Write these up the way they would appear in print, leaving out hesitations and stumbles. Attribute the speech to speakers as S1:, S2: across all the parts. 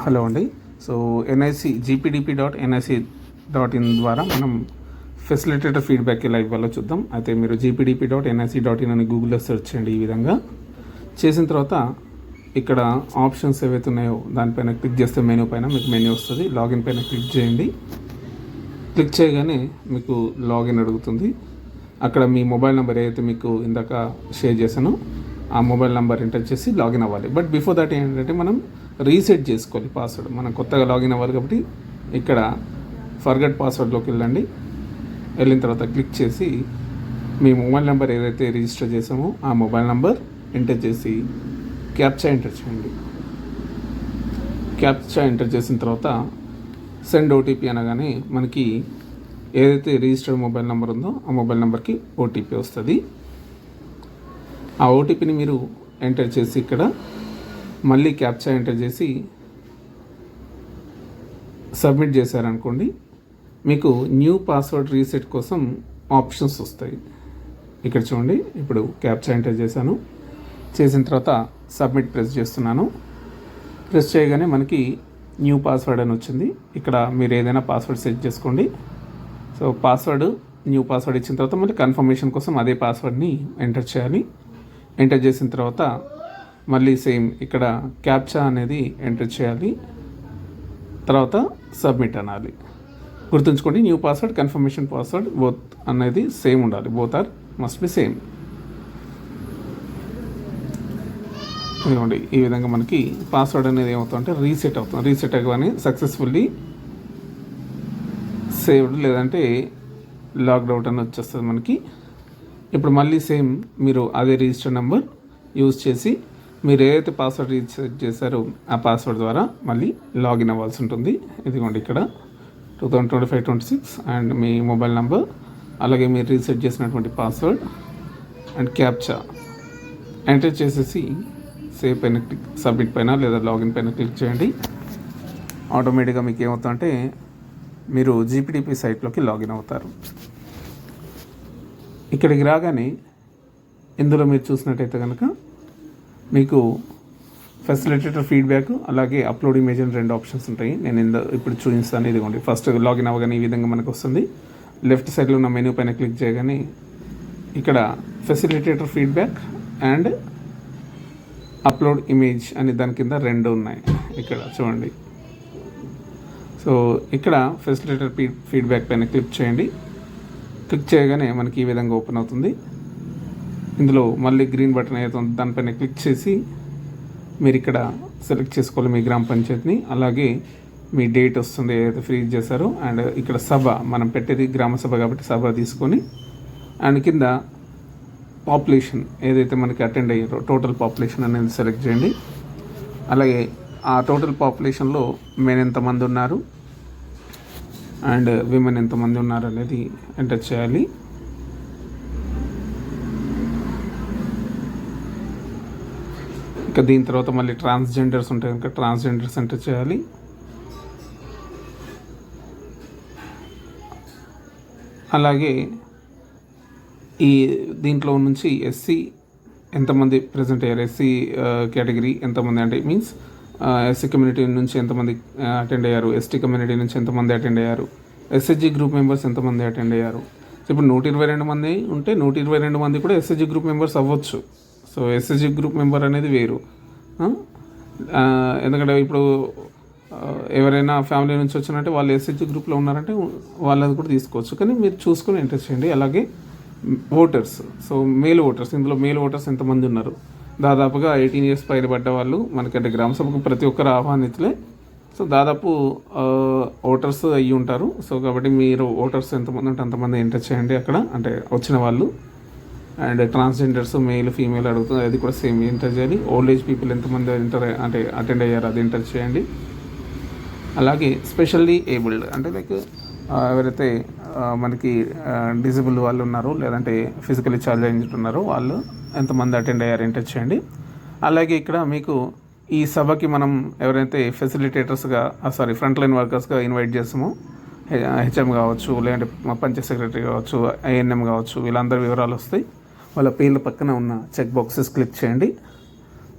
S1: Hello అండి. So GPDP.nic.in ద్వారా మనం ఫెసిలిటేటర్ ఫీడ్బ్యాక్ ఎలా ఇవ్వాలో చూద్దాం. అయితే మీరు GPDP.nic.in అని గూగుల్లో సెర్చ్ చేయండి. ఈ విధంగా చేసిన తర్వాత ఇక్కడ ఆప్షన్స్ ఏవైతే ఉన్నాయో దానిపైన క్లిక్ చేస్తే మెనూ పైన మీకు మెనూ వస్తుంది. లాగిన్ పైన క్లిక్ చేయండి. క్లిక్ చేయగానే మీకు లాగిన్ అడుగుతుంది. అక్కడ మీ మొబైల్ నెంబర్ ఏదైతే మీకు ఇందాక షేర్ చేశానో ఆ మొబైల్ నెంబర్ ఎంటర్ చేసి లాగిన్ అవ్వాలి. బట్ బిఫోర్ దట్ ఏంటంటే మనం రీసెట్ చేసుకోవాలి పాస్వర్డ్. మనం కొత్తగా లాగిన్ అవ్వాలి కాబట్టి ఇక్కడ ఫర్గెట్ పాస్వర్డ్లోకి వెళ్ళండి. వెళ్ళిన తర్వాత క్లిక్ చేసి మీ మొబైల్ నెంబర్ ఏదైతే రిజిస్టర్ చేసామో ఆ మొబైల్ నెంబర్ ఎంటర్ చేసి క్యాప్చా ఎంటర్ చేయండి. క్యాప్చా ఎంటర్ చేసిన తర్వాత సెండ్ ఓటీపీ అనగానే మనకి ఏదైతే రిజిస్టర్డ్ మొబైల్ నెంబర్ ఉందో ఆ మొబైల్ నెంబర్కి ఓటీపీ వస్తుంది. ఆ ఓటీపీని మీరు ఎంటర్ చేసి ఇక్కడ మళ్ళీ క్యాప్చా ఎంటర్ చేసి సబ్మిట్ చేశారనుకోండి, మీకు న్యూ పాస్వర్డ్ రీసెట్ కోసం ఆప్షన్స్ వస్తాయి. ఇక్కడ చూడండి, ఇప్పుడు క్యాప్చా ఎంటర్ చేశాను. చేసిన తర్వాత సబ్మిట్ ప్రెస్ చేస్తున్నాను. ప్రెస్ చేయగానే మనకి న్యూ పాస్వర్డ్ అని వచ్చింది. ఇక్కడ మీరు ఏదైనా పాస్వర్డ్ సెట్ చేసుకోండి. సో న్యూ పాస్వర్డ్ ఇచ్చిన తర్వాత మళ్ళీ కన్ఫర్మేషన్ కోసం అదే పాస్వర్డ్ని ఎంటర్ చేయాలి. ఎంటర్ చేసిన తర్వాత మళ్ళీ సేమ్ ఇక్కడ క్యాప్చా అనేది ఎంటర్ చేయాలి. తర్వాత సబ్మిట్ అనాలి. గుర్తుంచుకోండి, new password confirmation password both అనేది సేమ్ ఉండాలి. Both are must be same. ఇదిగోండి, ఈ విధంగా మనకి పాస్వర్డ్ అనేది ఏమవుతుందంటే రీసెట్ అవుతుంది. రీసెట్ అవ్వగానే సక్సెస్ఫుల్లీ సేవ్డ్ లేదంటే లాగ్డ్ అవుట్ అని వచ్చేస్తుంది మనకి. ఇప్పుడు మళ్ళీ సేమ్ మీరు అదే రిజిస్టర్ నెంబర్ యూజ్ చేసి మీరు ఏదైతే పాస్వర్డ్ రీసెట్ చేశారో ఆ పాస్వర్డ్ ద్వారా మళ్ళీ లాగిన్ అవ్వాల్సి ఉంటుంది. ఇదిగోండి, ఇక్కడ 2025-26 అండ్ మీ మొబైల్ నెంబర్, అలాగే మీరు రీసెట్ చేసినటువంటి పాస్వర్డ్ అండ్ క్యాప్చా ఎంటర్ చేసేసి సేవ్ పైన క్లిక్, సబ్మిట్ పైన లేదా లాగిన్ పైన క్లిక్ చేయండి. ఆటోమేటిక్గా మీకు ఏమవుతుందంటే మీరు జీపీడీపీ సైట్లోకి లాగిన్ అవుతారు. ఇక్కడికి రాగానే ఇందులో మీరు చూసినట్టయితే కనుక మీకు ఫెసిలిటేటర్ ఫీడ్బ్యాక్ అలాగే అప్లోడ్ ఇమేజ్ అని 2 ఆప్షన్స్ ఉంటాయి. నేను ఇప్పుడు చూపిస్తాను. ఇదిగోండి, ఫస్ట్ లాగిన్ అవ్వగానే ఈ విధంగా మనకు వస్తుంది. లెఫ్ట్ సైడ్లో ఉన్న మెనూ పైన క్లిక్ చేయగానే ఇక్కడ facilitator feedback and upload image అని దాని కింద 2 ఉన్నాయి. ఇక్కడ చూడండి. సో ఇక్కడ ఫెసిలిటేటర్ ఫీడ్బ్యాక్ పైన క్లిక్ చేయండి. క్లిక్ చేయగానే మనకి ఈ విధంగా ఓపెన్ అవుతుంది. ఇందులో మళ్ళీ గ్రీన్ బటన్ అవుతుంది, దానిపైన క్లిక్ చేసి మీరు ఇక్కడ సెలెక్ట్ చేసుకోవాలి మీ గ్రామ పంచాయతీని. అలాగే మీ డేట్ వస్తుంది ఏదైతే ఫ్రీజ్ చేశారో, అండ్ ఇక్కడ సభ మనం పెట్టేది గ్రామ సభ కాబట్టి సభ తీసుకొని, అండ్ కింద పాపులేషన్ ఏదైతే మనకి అటెండ్ అయ్యారో టోటల్ పాపులేషన్ అనేది సెలెక్ట్ చేయండి. అలాగే ఆ టోటల్ పాపులేషన్లో మెన్ ఎంతమంది ఉన్నారు అండ్ విమెన్ ఎంతమంది ఉన్నారు అనేది ఎంటర్ చేయాలి. ఇక దీని తర్వాత మళ్ళీ ట్రాన్స్జెండర్స్ ఉంటాయి కనుక ట్రాన్స్జెండర్స్ ఎంటర్ చేయాలి. అలాగే ఈ దీంట్లో నుంచి ఎస్సీ ఎంతమంది ప్రజెంట్ అయ్యారు, ఎస్సీ కేటగిరీ ఎంతమంది అంటే మీన్స్ ఎస్సీ కమ్యూనిటీ నుంచి ఎంతమంది అటెండ్ అయ్యారు, ఎస్టీ కమ్యూనిటీ నుంచి ఎంతమంది అటెండ్ అయ్యారు, ఎస్హెచ్జి గ్రూప్ మెంబర్స్ ఎంతమంది అటెండ్ అయ్యారు. సో ఇప్పుడు 122 మంది ఉంటే 122 మంది కూడా ఎస్హెచ్జి గ్రూప్ మెంబర్స్ అవ్వచ్చు. సో ఎస్హెచ్జి గ్రూప్ మెంబర్ అనేది వేరు. ఎందుకంటే ఇప్పుడు ఎవరైనా ఫ్యామిలీ నుంచి వచ్చినట్టే వాళ్ళు ఎస్హెచ్జి గ్రూప్లో ఉన్నారంటే వాళ్ళది కూడా తీసుకోవచ్చు, కానీ మీరు చూసుకొని ఎంటర్ చేయండి. అలాగే ఓటర్స్, సో మేల్ ఓటర్స్, ఇందులో మేల్ ఓటర్స్ ఎంతమంది ఉన్నారు, దాదాపుగా 18 years పైబడ్డ వాళ్ళు మనకంటే గ్రామ సభకు ప్రతి ఒక్కరు ఆహ్వానితులే. సో దాదాపు ఓటర్స్ అయ్యి ఉంటారు. సో కాబట్టి మీరు ఓటర్స్ ఎంతమంది ఉంటే అంతమంది ఎంటర్ చేయండి అక్కడ, అంటే వచ్చిన వాళ్ళు. అండ్ ట్రాన్స్జెండర్స్ మేల్ ఫీమేల్ అడుగుతుంది, అది కూడా సేమ్ ఎంటర్ చేయాలి. ఓల్డ్ ఏజ్ పీపుల్ ఎంతమంది అటెండ్ అయ్యారు అది ఎంటర్ చేయండి. అలాగే స్పెషల్లీ ఏబుల్డ్ అంటే లైక్ ఎవరైతే మనకి డిజబుల్ వాళ్ళు ఉన్నారో లేదంటే ఫిజికలీ ఛాలెంజ్డ్ ఉన్నారో వాళ్ళు ఎంతమంది అటెండ్ అయ్యారు ఎంటర్ చేయండి. అలాగే ఇక్కడ మీకు ఈ సభకి మనం ఎవరైతే ఫెసిలిటేటర్స్గా ఫ్రంట్ లైన్ వర్కర్స్గా ఇన్వైట్ చేస్తామో హెచ్ఎం కావచ్చు, లేదంటే మా పంచాయత్ సెక్రటరీ కావచ్చు, ఐఎన్ఎం కావచ్చు, వీళ్ళందరి వివరాలు వస్తాయి. వాళ్ళ పేర్ల పక్కన ఉన్న చెక్ బాక్సెస్ క్లిక్ చేయండి.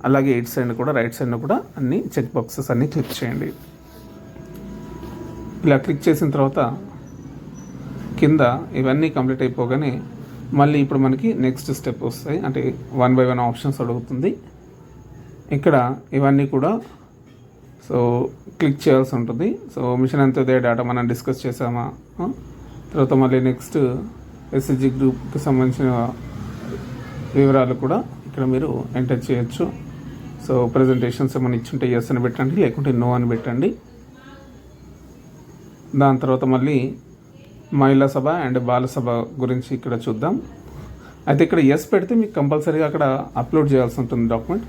S1: అలాగే ఇటు సైడ్ కూడా రైట్ సైడ్ కూడా అన్ని చెక్ బాక్సెస్ అన్నీ క్లిక్ చేయండి. ఇలా క్లిక్ చేసిన తర్వాత కింద ఇవన్నీ కంప్లీట్ అయిపోగానే మళ్ళీ ఇప్పుడు మనకి నెక్స్ట్ స్టెప్ వస్తాయి. అంటే 1 by 1 ఆప్షన్స్ అడుగుతుంది. ఇక్కడ ఇవన్నీ కూడా క్లిక్ చేయాల్సి ఉంటుంది. మిషన్ అంత్యోదయ డేటా మనం డిస్కస్ చేసామా, తర్వాత మళ్ళీ నెక్స్ట్ ఎస్ఎస్జి గ్రూప్కి సంబంధించిన వివరాలు కూడా ఇక్కడ మీరు ఎంటర్ చేయొచ్చు. ప్రజెంటేషన్స్ ఏమైనా ఇచ్చుంటే ఎస్ అని పెట్టండి, లేకుంటే నో అని పెట్టండి. దాని తర్వాత మళ్ళీ మహిళా సభ అండ్ బాలసభ గురించి ఇక్కడ చూద్దాం. అయితే ఇక్కడ ఎస్ పెడితే మీకు కంపల్సరీగా అక్కడ అప్లోడ్ చేయాల్సి ఉంటుంది డాక్యుమెంట్.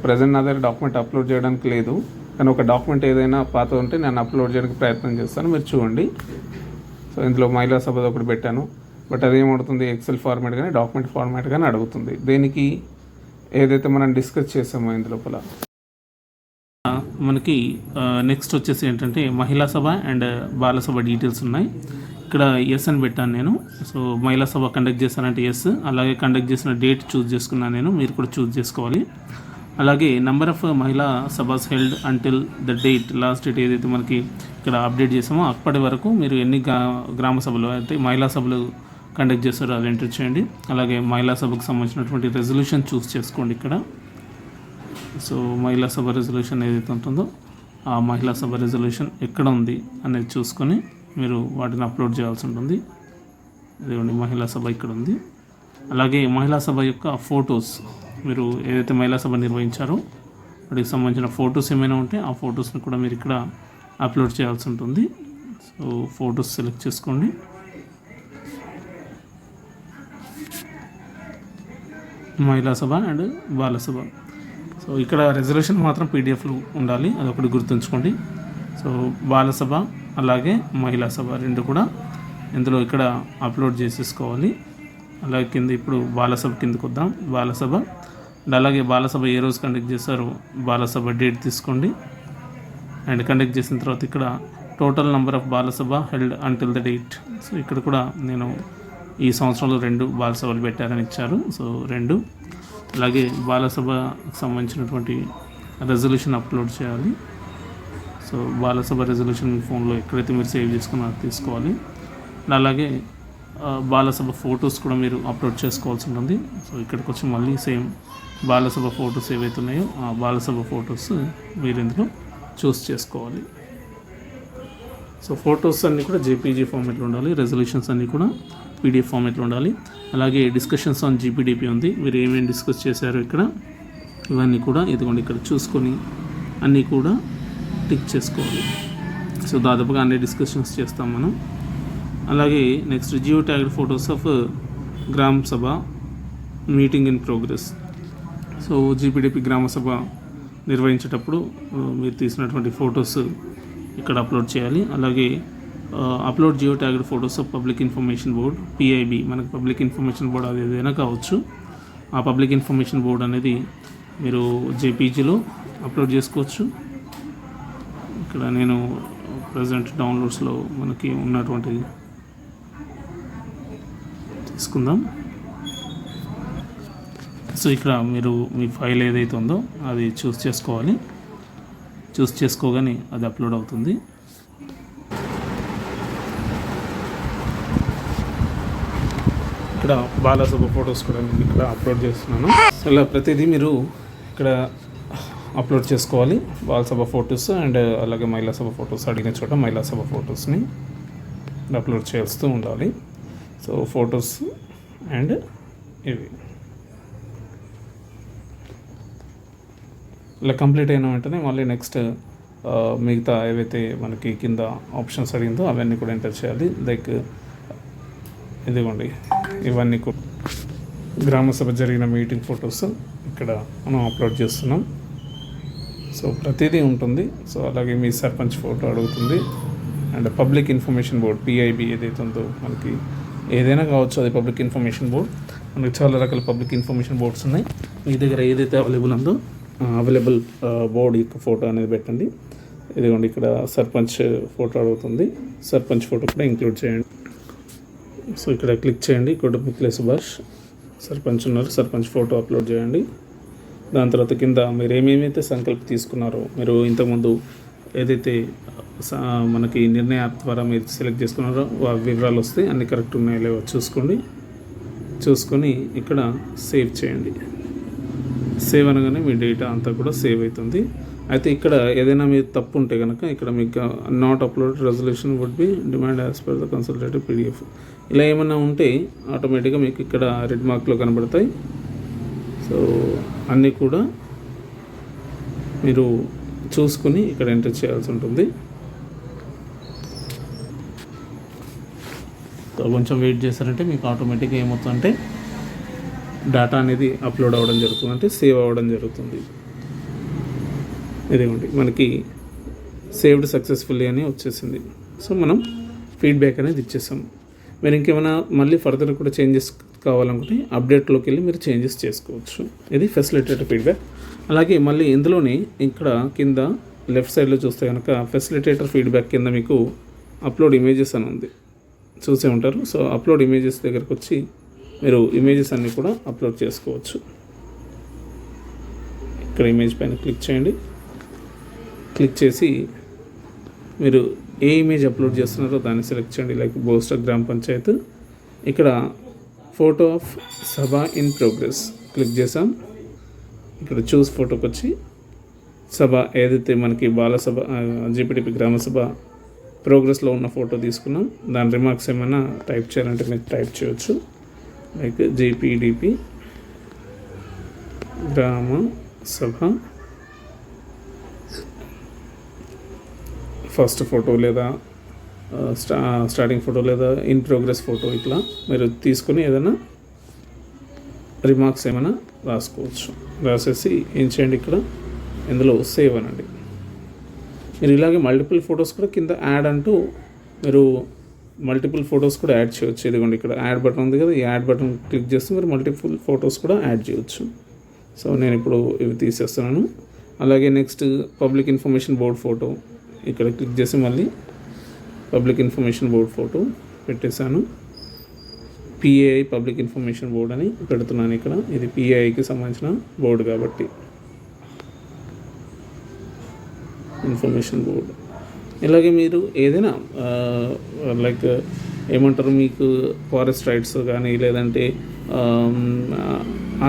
S1: ప్రజెంట్ నా దగ్గర డాక్యుమెంట్ అప్లోడ్ చేయడానికి లేదు, కానీ ఒక డాక్యుమెంట్ ఏదైనా పాత ఉంటే నేను అప్లోడ్ చేయడానికి ప్రయత్నం చేస్తాను, మీరు చూడండి. ఇందులో మహిళా సభది ఒకటి పెట్టాను, బట్ అదేమవుతుంది ఎక్సెల్ ఫార్మాట్ కానీ డాక్యుమెంట్ ఫార్మాట్ కానీ అడుగుతుంది. దేనికి ఏదైతే మనం డిస్కస్ చేసామో ఇందు లోపల మనకి నెక్స్ట్ వచ్చేసి ఏంటంటే మహిళా సభ అండ్ బాలసభ డీటెయిల్స్ ఉన్నాయి. ఇక్కడ ఎస్ అని పెట్టాను నేను. మహిళా సభ కండక్ట్ చేశానంటే ఎస్, అలాగే కండక్ట్ చేసిన డేట్ చూస్ చేసుకున్నాను నేను, మీరు కూడా చూస్ చేసుకోవాలి. అలాగే నెంబర్ ఆఫ్ మహిళా సభస్ held until the date, last date ఏదైతే మనకి ఇక్కడ అప్డేట్ చేసామో అప్పటి వరకు మీరు ఎన్ని గ్రామ సభలు అయితే మహిళా సభలు కండక్ట్ చేస్తారో అది ఎంటర్ చేయండి. అలాగే మహిళా సభకు సంబంధించినటువంటి రెజల్యూషన్ చూస్ చేసుకోండి ఇక్కడ. మహిళా సభ రెజల్యూషన్ ఏదైతే ఉంటుందో ఆ మహిళా సభ రెజల్యూషన్ ఎక్కడ ఉంది అనేది చూసుకొని మీరు వాటిని అప్లోడ్ చేయాల్సి ఉంటుంది. ఇదిగోండి మహిళా సభ ఇక్కడ ఉంది. అలాగే మహిళా సభ యొక్క ఫొటోస్, మీరు ఏదైతే మహిళా సభ నిర్వహించారో వాటికి సంబంధించిన ఫొటోస్ ఏమైనా ఉంటే ఆ ఫొటోస్ని కూడా మీరు ఇక్కడ అప్లోడ్ చేయాల్సి ఉంటుంది. ఫొటోస్ సెలెక్ట్ చేసుకోండి. మహిళా సభ అండ్ బాలసభ. ఇక్కడ రెజల్యూషన్ మాత్రం పీడిఎఫ్లు ఉండాలి, అదొకటి గుర్తుంచుకోండి. బాలసభ అలాగే మహిళా సభ రెండు కూడా ఇందులో ఇక్కడ అప్లోడ్ చేసేసుకోవాలి. అలాగే కింద ఇప్పుడు బాలసభ కిందకు వద్దాం. బాలసభ అండ్ అలాగే బాలసభ ఏ రోజు కండక్ట్ చేస్తారో బాలసభ డేట్ తీసుకోండి. అండ్ కండక్ట్ చేసిన తర్వాత ఇక్కడ టోటల్ నెంబర్ ఆఫ్ బాలసభ హెల్డ్ అంటిల్ ద డేట్. ఇక్కడ కూడా నేను ఈ సంవత్సరంలో 2 బాలసభలు పెట్టారని ఇచ్చారు, 2. అలాగే బాలసభకు సంబంధించినటువంటి రెజల్యూషన్ అప్లోడ్ చేయాలి. బాలసభ రెజల్యూషన్ మీ ఫోన్లో ఎక్కడైతే మీరు సేవ్ చేసుకున్నారో తీసుకోవాలి. అలాగే బాలసభ ఫొటోస్ కూడా మీరు అప్లోడ్ చేసుకోవాల్సి ఉంటుంది. ఇక్కడికి వచ్చి మళ్ళీ సేమ్ బాలసభ ఫొటోస్ ఏవైతే ఉన్నాయో ఆ బాలసభ ఫొటోస్ మీరు ఇందులో చూస్ చేసుకోవాలి. ఫొటోస్ అన్నీ కూడా జేపీజీ ఫార్మేట్లో ఉండాలి, రెజల్యూషన్స్ అన్నీ కూడా పీడిఎఫ్ ఫార్మేట్లో ఉండాలి. అలాగే డిస్కషన్స్ ఆన్ జీపీడీపీ ఉంది, మీరు ఏమేమి డిస్కస్ చేశారో ఇక్కడ ఇవన్నీ కూడా ఇదిగోండి ఇక్కడ చూసుకొని అన్నీ కూడా టిక్ చేసుకోవాలి. దాదాపుగా అన్ని డిస్కషన్స్ చేస్తాం మనం. అలాగే next geo tagged photos of gram sabha meeting in progress. GPDP గ్రామ సభ నిర్వహించేటప్పుడు మీరు తీసినటువంటి ఫొటోస్ ఇక్కడ అప్లోడ్ చేయాలి. అలాగే upload geo tagged photos of public information board PIB, మనకు పబ్లిక్ ఇన్ఫర్మేషన్ బోర్డ్ అది ఏదైనా కావచ్చు. ఆ పబ్లిక్ ఇన్ఫర్మేషన్ బోర్డ్ అనేది మీరు జేపీజీలో అప్లోడ్ చేసుకోవచ్చు. ఇక్కడ నేను ప్రజెంట్ డౌన్లోడ్స్లో మనకి ఉన్నటువంటిది తీసుకుందాం. ఇక్కడ మీరు మీ ఫైల్ ఏదైతే ఉందో అది చూస్ చేసుకోవాలి. చూస్ చేసుకోగానే అది అప్లోడ్ అవుతుంది. ఇక్కడ బాలసభ ఫొటోస్ కూడా నేను ఇక్కడ అప్లోడ్ చేస్తున్నాను. ఇలా ప్రతిదీ మీరు ఇక్కడ అప్లోడ్ చేసుకోవాలి. బాలసభ ఫొటోస్ అండ్ అలాగే మహిళా సభ ఫొటోస్ అడిగిన చోట మహిళా సభ ఫొటోస్ని అప్లోడ్ చేస్తూ ఉండాలి. ఫొటోస్ అండ్ ఇవి ఇలా కంప్లీట్ అయిన వెంటనే మళ్ళీ నెక్స్ట్ మిగతా ఏవైతే మనకి కింద ఆప్షన్స్ అడిగిందో అవన్నీ కూడా ఎంటర్ చేయాలి. లైక్ ఇదిగోండి ఇవన్నీ కూడా గ్రామసభ జరిగిన మీటింగ్ ఫొటోస్ ఇక్కడ మనం అప్లోడ్ చేస్తున్నాం. ప్రతిదీ ఉంటుంది. అలాగే మీ సర్పంచ్ ఫోటో అడుగుతుంది. And public information board PIB ఏదైతే ఉందో మనకి ఏదైనా కావచ్చు, అది పబ్లిక్ ఇన్ఫర్మేషన్ బోర్డ్. మనకి చాలా రకాల పబ్లిక్ ఇన్ఫర్మేషన్ బోర్డ్స్ ఉన్నాయి. మీ దగ్గర ఏదైతే అవైలబుల్ ఉందో అవైలబుల్ బోర్డ్ యొక్క ఫోటో అనేది పెట్టండి. ఇదిగోండి ఇక్కడ సర్పంచ్ ఫోటో అడుగుతుంది, సర్పంచ్ ఫోటో కూడా ఇంక్లూడ్ చేయండి. ఇక్కడ క్లిక్ చేయండి. కొడమిక్లే సుభాష్ సర్పంచ్ ఉన్నారు, సర్పంచ్ ఫోటో అప్లోడ్ చేయండి. దాని తర్వాత కింద మీరు ఏమేమైతే సంకల్ప తీసుకున్నారో, మీరు ఇంతకుముందు ఏదైతే మనకి నిర్ణయ యాప్ ద్వారా మీరు సెలెక్ట్ చేసుకున్నారో ఆ వివరాలు వస్తాయి. అన్నీ కరెక్ట్ ఉన్నాయో లేవో చూసుకొని ఇక్కడ సేవ్ చేయండి. సేవ్ అనగానే మీ డేటా అంతా కూడా సేవ్ అవుతుంది. అయితే ఇక్కడ ఏదైనా మీరు తప్పు ఉంటే కనుక ఇక్కడ మీకు not upload resolution would be demand as per the consultative PDF ఇలా ఏమన్నా ఉంటే ఆటోమేటిక్గా మీకు ఇక్కడ రెడ్ మార్క్లో కనబడతాయి. సో అన్నీ కూడా మీరు చూసుకుని ఇక్కడ ఎంటర్ చేయాల్సి ఉంటుంది. సో కొంచెం వెయిట్ చేశారంటే మీకు ఆటోమేటిక్గా ఏమవుతుందంటే డేటా అనేది అప్లోడ్ అవ్వడం జరుగుతుంది, అంటే సేవ్ అవ్వడం జరుగుతుంది. ఇదేమండి మనకి సేవ్డ్ సక్సెస్ఫుల్లీ అని వచ్చేసింది. సో మనం ఫీడ్బ్యాక్ అనేది ఇచ్చేసాం. మీరు ఇంకేమైనా మళ్ళీ ఫర్దర్ కూడా చేంజెస్ కావాలనుకుంటే అప్డేట్లోకి వెళ్ళి మీరు చేంజెస్ చేసుకోవచ్చు. ఇది ఫెసిలిటేటర్ ఫీడ్బ్యాక్. అలాగే మళ్ళీ ఇందులోనే ఇక్కడ కింద లెఫ్ట్ సైడ్లో చూస్తే కనుక ఫెసిలిటేటర్ ఫీడ్బ్యాక్ కింద మీకు అప్లోడ్ ఇమేజెస్ అని ఉంది, చూసే ఉంటారు. సో అప్లోడ్ ఇమేజెస్ దగ్గరకు వచ్చి మీరు ఇమేజెస్ అన్నీ కూడా అప్లోడ్ చేసుకోవచ్చు. ఇక్కడ ఇమేజ్ పైన క్లిక్ చేయండి. క్లిక్ చేసి మీరు ఏ ఇమేజ్ అప్లోడ్ చేస్తున్నారో దాన్ని సెలెక్ట్ చేయండి. లైక్ బోస్టర్ గ్రామ పంచాయత్. ఇక్కడ photo of Sabha in progress click చేసాం. ఇక్కడ చూస్ ఫోటోకి వచ్చి సభ ఏదైతే మనకి బాలసభ GPTP గ్రామ సభ ప్రోగ్రెస్లో ఉన్న ఫోటో తీసుకున్నాం. దాని రిమార్క్స్ ఏమైనా టైప్ చేయాలంటే మీరు టైప్ చేయొచ్చు. లైక్ GPTP గ్రామ సభ ఫస్ట్ ఫోటో లేదా స్టార్టింగ్ ఫోటో లేదా ఇన్ ప్రోగ్రెస్ ఫోటో ఇట్లా మీరు తీసుకొని ఏదైనా రిమార్క్స్ ఏమైనా రాసుకోవచ్చు. రాసేసి ఏం చేయండి, ఇక్కడ ఇందులో సేవ్ అనండి. మీరు ఇలాగే మల్టిపుల్ ఫొటోస్ కూడా కింద యాడ్ అంటూ మీరు మల్టిపుల్ ఫొటోస్ కూడా యాడ్ చేయొచ్చు. ఇదిగోండి ఇక్కడ యాడ్ బటన్ ఉంది కదా, ఈ యాడ్ బటన్ క్లిక్ చేస్తే మీరు మల్టిపుల్ ఫొటోస్ కూడా యాడ్ చేయొచ్చు. సో నేను ఇప్పుడు ఇవి తీసేస్తున్నాను. అలాగే next public information board photo ఇక్కడ క్లిక్ చేసి మళ్ళీ పబ్లిక్ ఇన్ఫర్మేషన్ బోర్డ్ ఫోటో పెట్టేశాను. PAI పబ్లిక్ ఇన్ఫర్మేషన్ బోర్డ్ అని పెడుతున్నాను ఇక్కడ. ఇది PAIకి సంబంధించిన బోర్డు కాబట్టి ఇన్ఫర్మేషన్ బోర్డ్. ఇలాగే మీరు ఏదైనా లైక్ ఏమంటారు, మీకు ఫారెస్ట్ రైట్స్ కానీ లేదంటే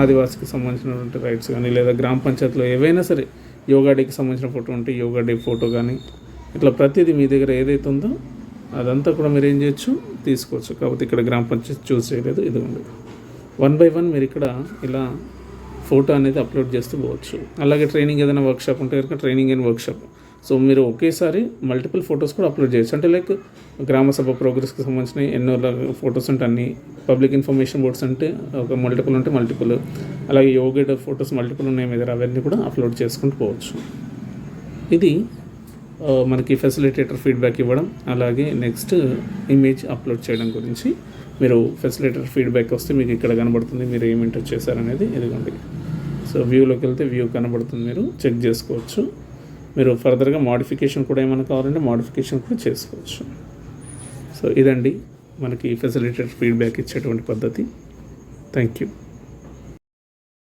S1: ఆదివాసికి సంబంధించినటువంటి రైట్స్ కానీ లేదా గ్రామ పంచాయతీలో ఏవైనా సరే యోగా డేకి సంబంధించిన ఫోటో ఉంటే యోగా డే ఫోటో కానీ ఇట్లా ప్రతిదీ మీ దగ్గర ఏదైతే ఉందో అదంతా కూడా మీరు ఏం చేయొచ్చు, తీసుకోవచ్చు. కాకపోతే ఇక్కడ గ్రామ పంచాయతీ చూస్ చేయలేదు. ఇదిగోండి 1 by 1 మీరు ఇక్కడ ఇలా ఫోటో అనేది అప్లోడ్ చేస్తూ పోవచ్చు. అలాగే ట్రైనింగ్ ఏదైనా వర్క్షాప్ ఉంటే కనుక ట్రైనింగ్ అండ్ వర్క్షాప్. సో మీరు ఒకేసారి మల్టిపుల్ ఫొటోస్ కూడా అప్లోడ్ చేయొచ్చు. అంటే లైక్ గ్రామ సభ ప్రోగ్రెస్కి సంబంధించిన ఎన్నో ఫొటోస్ ఉంటే అన్ని, పబ్లిక్ ఇన్ఫర్మేషన్ బోర్డ్స్ అంటే ఒక మల్టిపుల్ ఉంటే మల్టిపుల్, అలాగే యోగా డే ఫొటోస్ మల్టిపుల్ ఉన్నాయి మీ దగ్గర, అవన్నీ కూడా అప్లోడ్ చేసుకుంటూ పోవచ్చు. ఇది మనకి ఫెసిలిటేటర్ ఫీడ్బ్యాక్ ఇవ్వడం, అలాగే నెక్స్ట్ ఇమేజ్ అప్లోడ్ చేయడం గురించి. మీరు ఫెసిలిటేటర్ ఫీడ్బ్యాక్ వస్తే మీకు ఇక్కడ కనబడుతుంది మీరు ఏం ఎంటర్ చేశారనేది. ఇదిగోండి సో వ్యూలోకి వెళ్తే వ్యూ కనబడుతుంది, మీరు చెక్ చేసుకోవచ్చు. మీరు ఫర్దర్గా మోడిఫికేషన్ కూడా ఏమైనా కావాలంటే మోడిఫికేషన్ కూడా చేసుకోవచ్చు. సో ఇదండి మనకి ఫెసిలిటేటర్ ఫీడ్బ్యాక్ ఇచ్చేటువంటి పద్ధతి. Thank you.